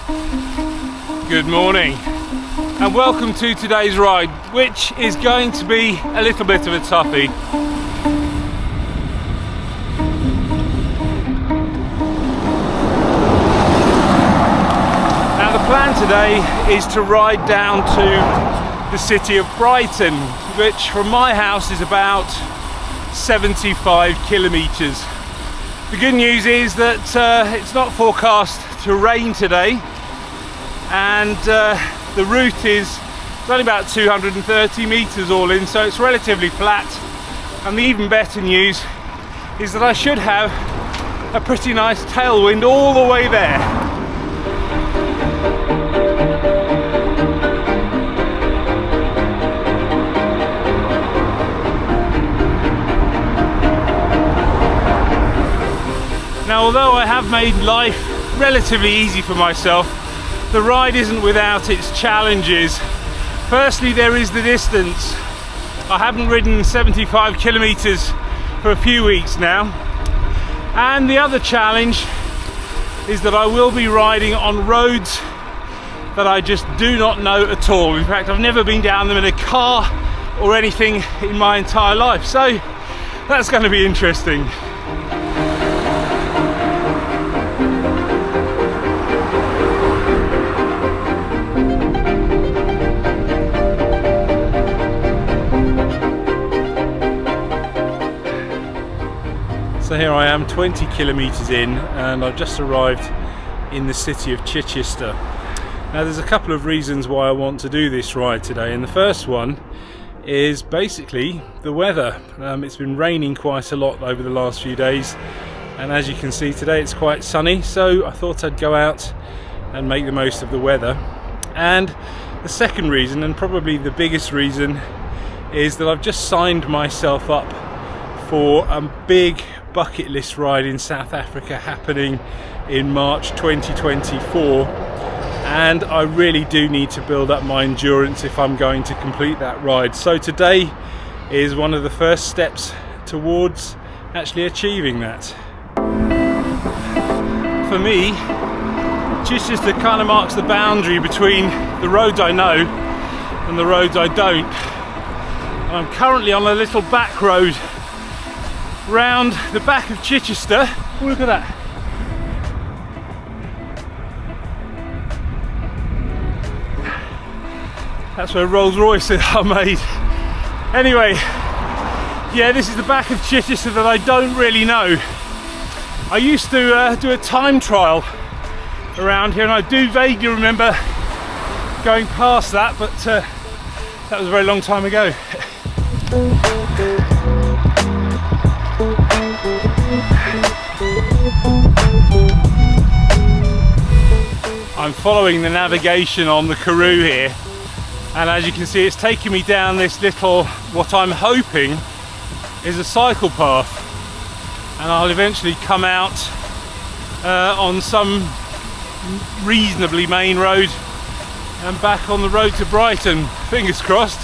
Good morning and welcome to today's ride, which is going to be a little bit of a toughie. Now the plan today is to ride down to the city of Brighton, which from my house is about 75 kilometres. The good news is that it's not forecast to rain today, and the route is only about 230 metres all in, so it's relatively flat. And the even better news is that I should have a pretty nice tailwind all the way there. Now, although I have made life relatively easy for myself, the ride isn't without its challenges. Firstly, there is the distance. I haven't ridden 75 kilometres for a few weeks now. And the other challenge is that I will be riding on roads that I just do not know at all. In fact, I've never been down them in a car or anything in my entire life. So that's going to be interesting. So here I am, 20 kilometres in, and I've just arrived in the city of Chichester. Now there's a couple of reasons why I want to do this ride today, and the first one is basically the weather. It's been raining quite a lot over the last few days, and as you can see today it's quite sunny, so I thought I'd go out and make the most of the weather. And the second reason, and probably the biggest reason, is that I've just signed myself up for a big bucket list ride in South Africa happening in March 2024, and I really do need to build up my endurance if I'm going to complete that ride. So today is one of the first steps towards actually achieving that. For me, Chichester kind of marks the boundary between the roads I know and the roads I don't. I'm currently on a little back road round the back of Chichester. Oh, look at that. That's where Rolls Royces are made. Anyway, yeah, this is the back of Chichester that I don't really know. I used to do a time trial around here, and I do vaguely remember going past that, but that was a very long time ago. I'm following the navigation on the Karoo here, and as you can see it's taking me down this little, what I'm hoping is a cycle path, and I'll eventually come out on some reasonably main road and back on the road to Brighton, fingers crossed.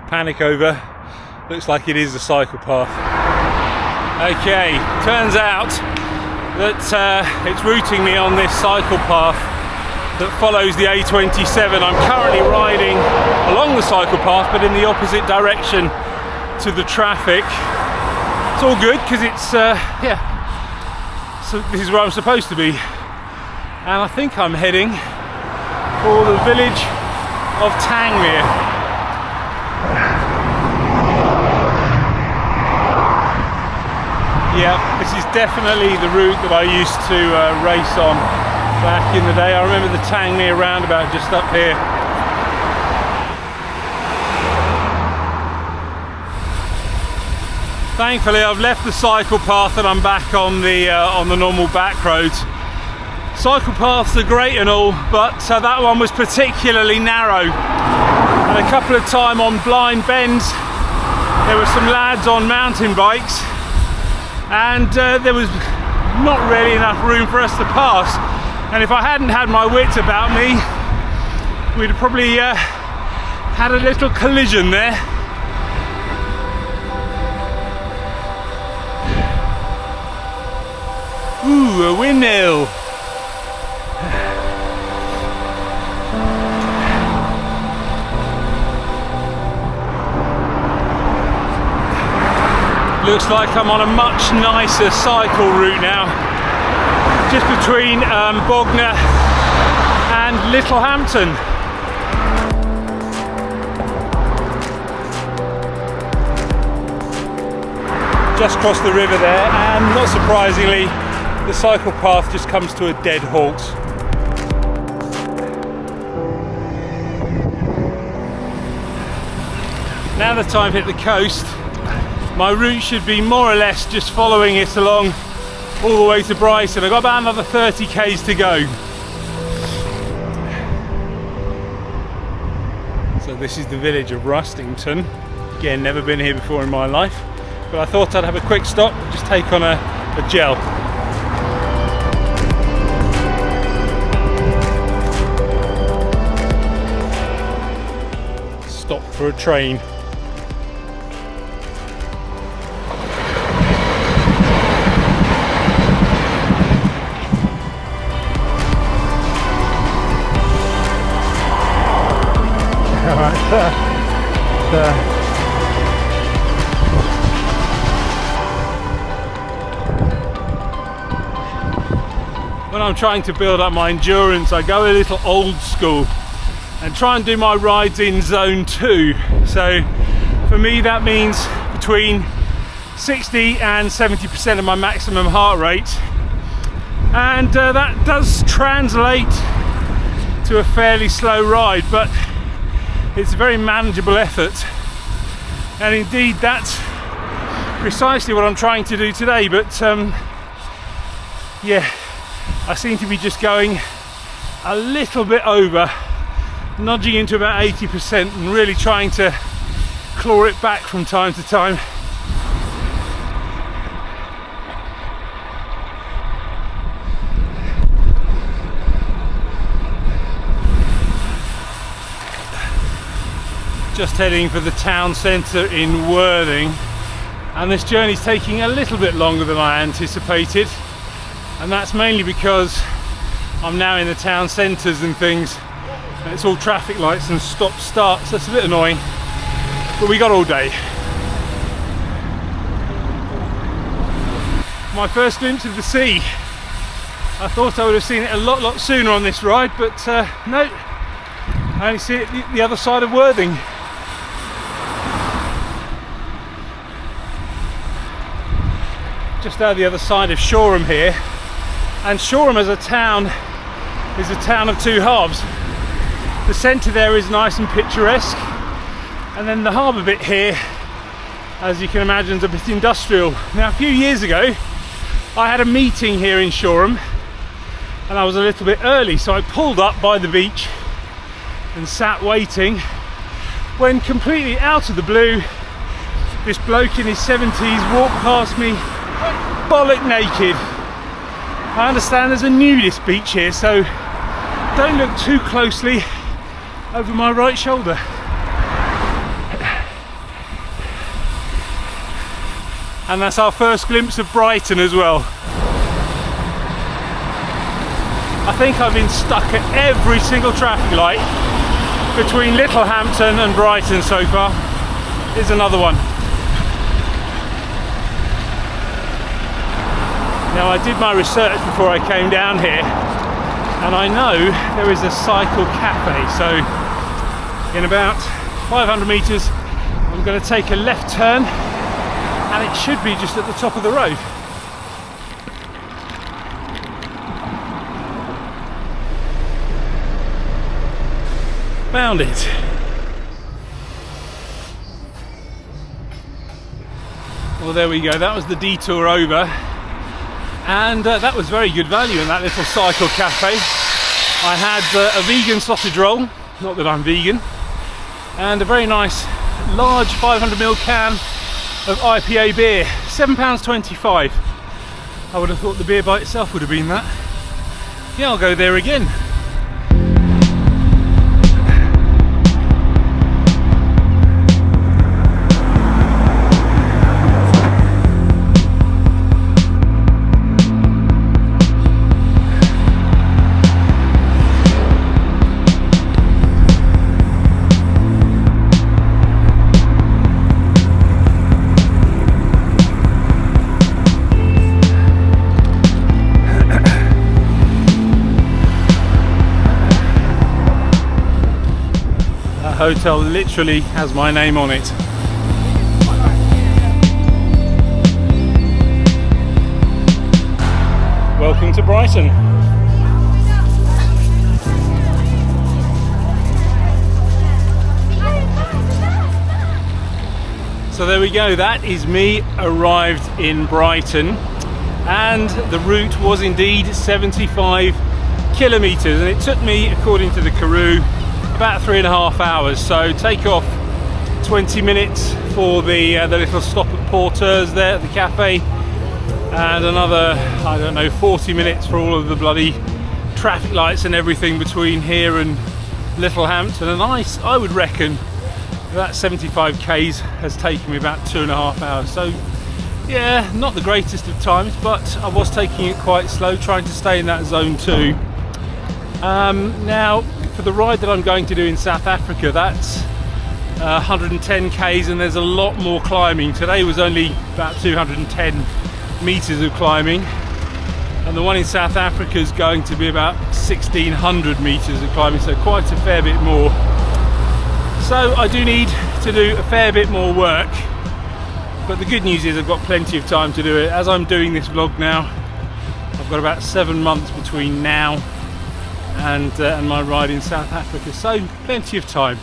Panic over. Looks like it is a cycle path. Okay, turns out that it's routing me on this cycle path that follows the A27. I'm currently riding along the cycle path, but in the opposite direction to the traffic. It's all good because it's yeah, so this is where I'm supposed to be, and I think I'm heading for the village of Tangmere. Yeah, this is definitely the route that I used to race on back in the day. I remember the Tangmere roundabout just up here. Thankfully, I've left the cycle path and I'm back on the normal back roads. Cycle paths are great and all, but that one was particularly narrow. And a couple of times on blind bends, there were some lads on mountain bikes, and there was not really enough room for us to pass, and if I hadn't had my wits about me, we'd have probably had a little collision there. Ooh, a windmill. Looks like I'm on a much nicer cycle route now, just between Bognor and Littlehampton. Just crossed the river there, and not surprisingly, the cycle path just comes to a dead halt. Now that I've hit the coast, my route should be more or less just following it along all the way to Brighton. I've got about another 30 k's to go. So this is the village of Rustington. Again, never been here before in my life, but I thought I'd have a quick stop, just take on a gel. Stop for a train. When I'm trying to build up my endurance, I go a little old school and try and do my rides in zone 2. So for me that means between 60 and 70% of my maximum heart rate, and that does translate to a fairly slow ride, but it's a very manageable effort, and indeed that's precisely what I'm trying to do today. But yeah, I seem to be just going a little bit over, nudging into about 80%, and really trying to claw it back from time to time. Just heading for the town centre in Worthing, and this journey's taking a little bit longer than I anticipated, and that's mainly because I'm now in the town centres and things, and it's all traffic lights and stop start, so it's a bit annoying, but we got all day. My first glimpse of the sea. I thought I would have seen it a lot sooner on this ride, but no, I only see it the other side of Worthing. Just out the other side of Shoreham here, and Shoreham as a town is a town of two halves. The centre there is nice and picturesque, and then the harbour bit here, as you can imagine, is a bit industrial. Now a few years ago I had a meeting here in Shoreham and I was a little bit early, so I pulled up by the beach and sat waiting, when completely out of the blue this bloke in his 70s walked past me bollock naked. I understand there's a nudist beach here, so don't look too closely over my right shoulder. And that's our first glimpse of Brighton as well. I think I've been stuck at every single traffic light between Littlehampton and Brighton so far. Here's another one. Now I did my research before I came down here, and I know there is a cycle cafe, so in about 500 metres I'm going to take a left turn, and it should be just at the top of the road. Found it. Well, there we go, that was the detour over. And that was very good value in that little cycle cafe. I had a vegan sausage roll, not that I'm vegan, and a very nice large 500ml can of IPA beer, £7.25. I would have thought the beer by itself would have been that. Yeah, I'll go there again. hotel literally has my name on it. Welcome to Brighton. So there we go, that is me arrived in Brighton, and the route was indeed 75 kilometres, and it took me, according to the Karoo, about 3.5 hours. So take off 20 minutes for the little stop at Porter's there at the cafe, and another, I don't know, 40 minutes for all of the bloody traffic lights and everything between here and Littlehampton. And I would reckon that 75 k's has taken me about 2.5 hours. So yeah, not the greatest of times, but I was taking it quite slow, trying to stay in that zone 2. Now for the ride that I'm going to do in South Africa, that's 110 k's, and there's a lot more climbing. Today was only about 210 meters of climbing, and the one in South Africa is going to be about 1600 meters of climbing, so quite a fair bit more. So I do need to do a fair bit more work, but the good news is I've got plenty of time to do it. As I'm doing this vlog now, I've got about 7 months between now and my ride in South Africa, so plenty of time.